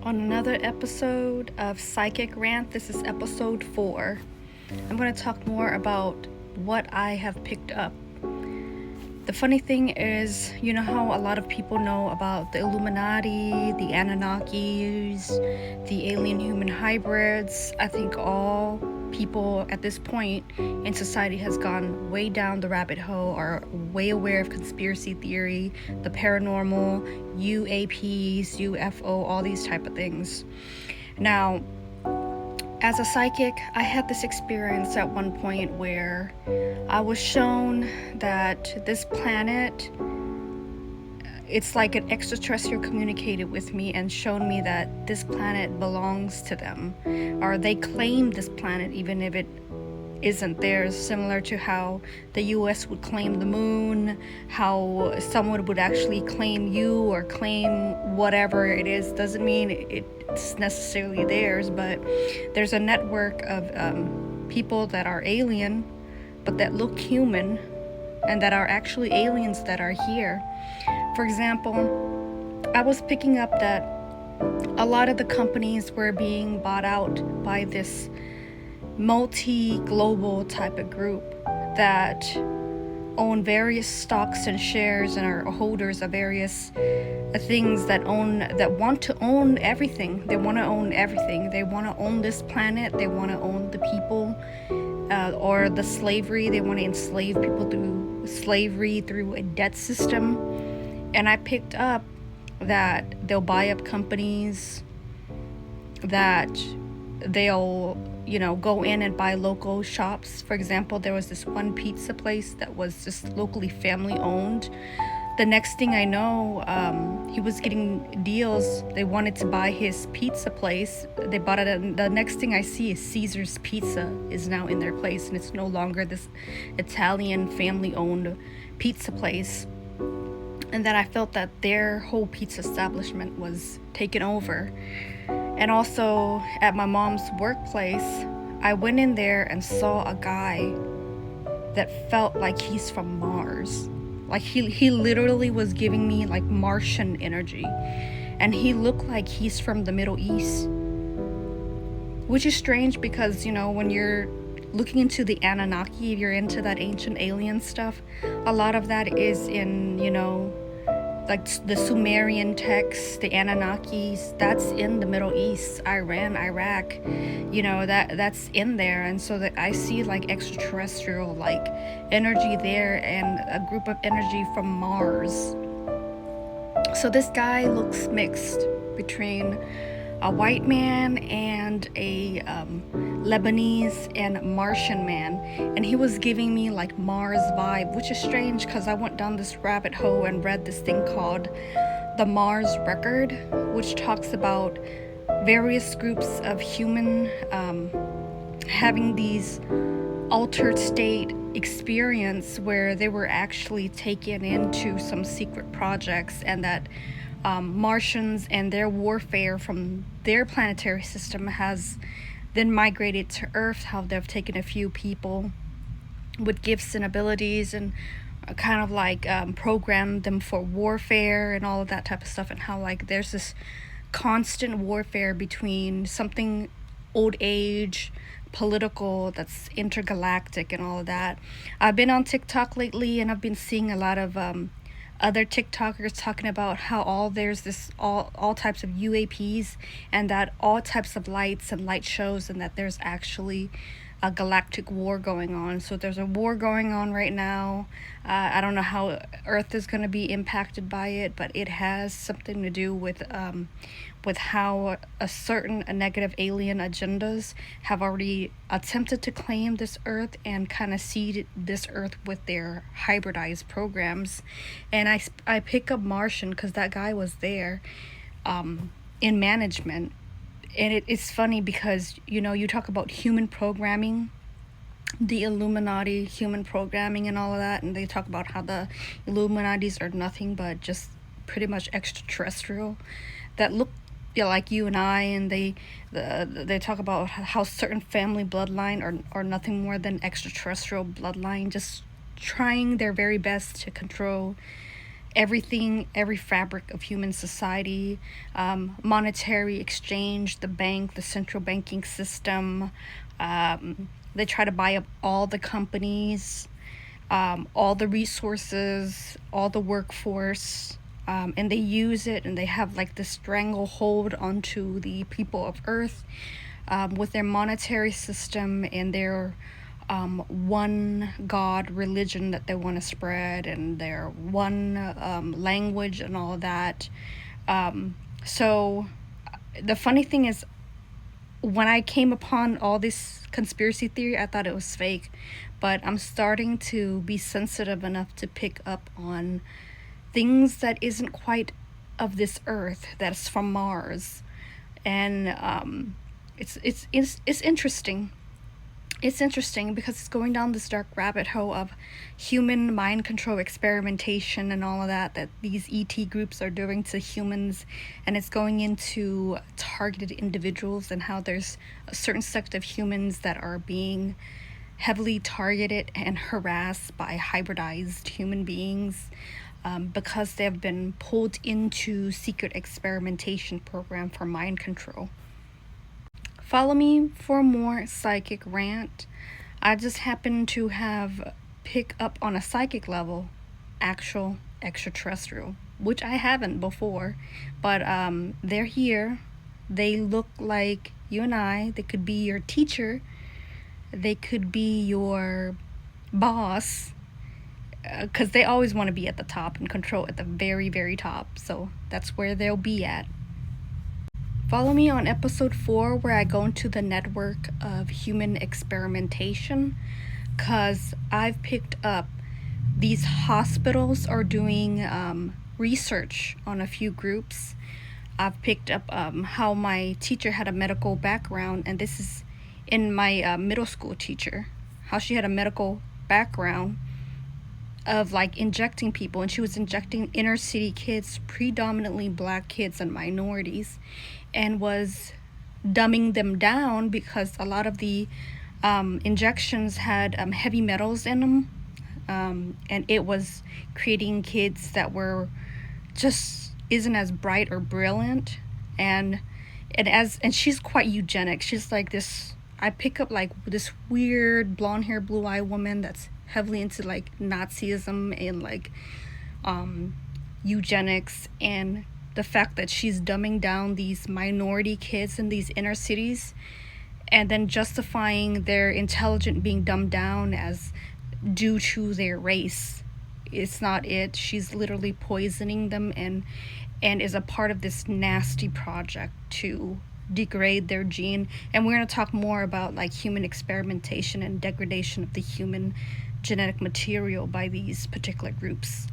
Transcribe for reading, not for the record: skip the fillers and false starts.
on another episode of Psychic Rant. This is episode 4. I'm going to talk more about what I have picked up. The funny thing is, you know how a lot of people know about the Illuminati, the Anunnakis, the alien human hybrids. I think all people at this point in society has gone way down the rabbit hole, are way aware of conspiracy theory, the paranormal, UAPs, UFO, all these type of things. Now, as a psychic, I had this experience at one point where I was shown that this planet, it's like an extraterrestrial communicated with me and showed me that this planet belongs to them, or they claim this planet even if it isn't theirs, similar to how the US would claim the moon, how someone would actually claim you or claim whatever it is. Doesn't mean it's necessarily theirs, but there's a network of people that are alien but that look human and that are actually aliens that are here. For example, I was picking up that a lot of the companies were being bought out by this multi-global type of group that own various stocks and shares and are holders of various things that want to own everything. They want to own everything. They want to own this planet. They want to own the people, or the slavery. They want to enslave people through slavery, through a debt system. And I picked up that they'll buy up companies, that they'll go in and buy local shops. For example, there was this one pizza place that was just locally family owned. The next thing I know, he was getting deals. They wanted to buy his pizza place. They bought it, and the next thing I see is Caesar's Pizza is now in their place, and it's no longer this Italian family owned pizza place. And then I felt that their whole pizza establishment was taken over. And also at my mom's workplace, I went in there and saw a guy that felt like he's from Mars. Like he literally was giving me like Martian energy. And he looked like he's from the Middle East. Which is strange because, when you're looking into the Anunnaki, if you're into that ancient alien stuff, a lot of that is in, like the Sumerian texts, the Anunnakis, that's in the Middle East, Iran, Iraq, that's in there. And so that I see like extraterrestrial like energy there and a group of energy from Mars. So this guy looks mixed between a white man and a Lebanese and Martian man, and he was giving me like Mars vibe, which is strange because I went down this rabbit hole and read this thing called the Mars Record, which talks about various groups of human having these altered state experience where they were actually taken into some secret projects, and that Martians and their warfare from their planetary system has then migrated to Earth, how they've taken a few people with gifts and abilities and kind of like programmed them for warfare and all of that type of stuff, and how like there's this constant warfare between something old age, political, that's intergalactic and all of that. I've been on TikTok lately and I've been seeing a lot of other TikTokers talking about how there's this all types of UAPs, and that all types of lights and light shows, and that there's actually a galactic war going on. So there's a war going on right now. I don't know how Earth is going to be impacted by it, but it has something to do with how a negative alien agendas have already attempted to claim this Earth and kind of seed this Earth with their hybridized programs. And I pick up Martian because that guy was there in management. And it's funny because, you talk about human programming, the Illuminati, human programming and all of that, and they talk about how the Illuminatis are nothing but just pretty much extraterrestrial that look like you and I, and they talk about how certain family bloodline are nothing more than extraterrestrial bloodline, just trying their very best to control everything, every fabric of human society, monetary exchange, the bank, the central banking system. They try to buy up all the companies, all the resources, all the workforce, and they use it, and they have like this stranglehold onto the people of Earth, with their monetary system and their one God religion that they want to spread, and their one language and all of that. So the funny thing is, when I came upon all this conspiracy theory, I thought it was fake, but I'm starting to be sensitive enough to pick up on things that isn't quite of this earth, that's from Mars. And it's interesting. It's interesting because it's going down this dark rabbit hole of human mind control experimentation and all of that these ET groups are doing to humans, and it's going into targeted individuals, and how there's a certain sect of humans that are being heavily targeted and harassed by hybridized human beings, because they have been pulled into secret experimentation program for mind control. Follow me for more psychic rant. I just happen to have pick up on a psychic level, actual extraterrestrial, which I haven't before, but they're here. They look like you and I. They could be your teacher. They could be your boss, because they always want to be at the top and control at the very, very top. So that's where they'll be at. Follow me on episode 4, where I go into the network of human experimentation, because I've picked up these hospitals are doing research on a few groups. I've picked up how my teacher had a medical background, and this is in my middle school teacher, how she had a medical background of like injecting people, and she was injecting inner city kids, predominantly black kids and minorities, and was dumbing them down because a lot of the injections had heavy metals in them, and it was creating kids that were just isn't as bright or brilliant, and she's quite eugenic. She's like this. I pick up like this weird blonde hair, blue eye woman that's heavily into like Nazism and like eugenics, and the fact that she's dumbing down these minority kids in these inner cities, and then justifying their intelligence being dumbed down as due to their race. It's not it. She's literally poisoning them, and is a part of this nasty project to degrade their gene. And we're going to talk more about like human experimentation and degradation of the human genetic material by these particular groups.